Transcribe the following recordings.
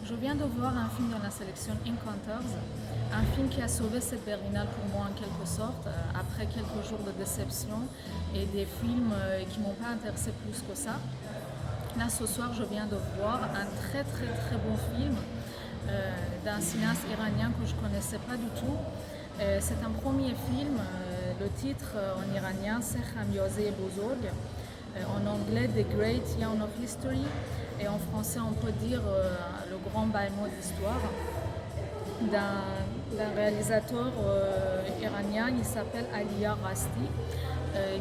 Je viens de voir un film dans la sélection Encounters, un film qui a sauvé cette Berlinale pour moi en quelque sorte, après quelques jours de déception et des films qui ne m'ont pas intéressé plus que ça. Là ce soir je viens de voir un très très très bon film d'un cinéaste iranien que je ne connaissais pas du tout. C'est un premier film, le titre en iranien c'est Khamiazeh Bozorg, en anglais The Great Yawn of History, et en français on peut dire le grand bâillement d'histoire, d'un réalisateur iranien, il s'appelle Aliyar Rasti,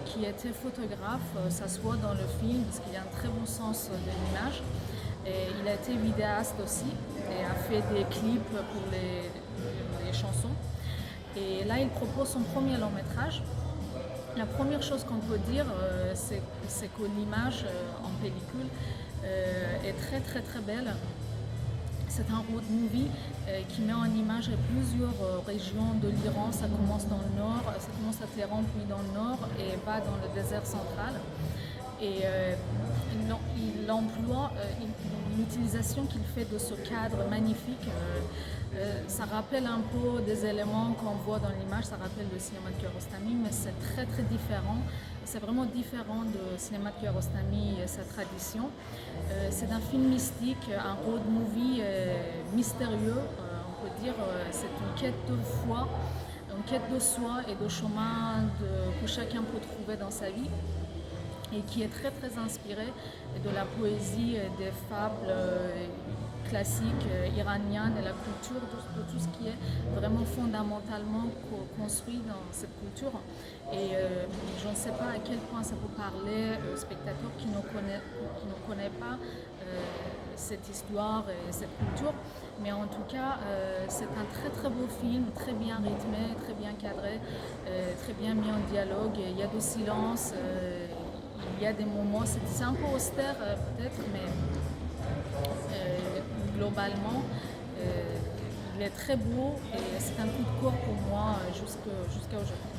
qui était photographe, ça se voit dans le film parce qu'il a un très bon sens de l'image. Et il a été vidéaste aussi et a fait des clips pour les chansons. Et là il propose son premier long métrage. La première chose qu'on peut dire, c'est que l'image en pellicule est très très très belle. C'est un road movie qui met en image plusieurs régions de l'Iran. Ça commence dans le nord, ça commence à Téhéran puis dans le nord et va dans le désert central. Et il emploie une utilisation qu'il fait de ce cadre magnifique. Ça rappelle un peu des éléments qu'on voit dans l'image, ça rappelle le cinéma de Kiarostami, mais c'est très très différent. C'est vraiment différent du cinéma de Kiarostami et sa tradition. C'est un film mystique, un road movie mystérieux, on peut dire. C'est une quête de foi, une quête de soi et de chemin que chacun peut trouver dans sa vie, et qui est très très inspiré de la poésie, des fables classiques iraniennes, de la culture, de tout ce qui est vraiment fondamentalement construit dans cette culture. Et je ne sais pas à quel point ça peut parler aux spectateurs qui ne connaissent pas cette histoire et cette culture, mais en tout cas c'est un très très beau film, très bien rythmé, très bien cadré, très bien mis en dialogue. Il y a du silence, il y a des moments, c'est un peu austère peut-être, mais globalement il est très beau et c'est un coup de cœur pour moi jusqu'à aujourd'hui.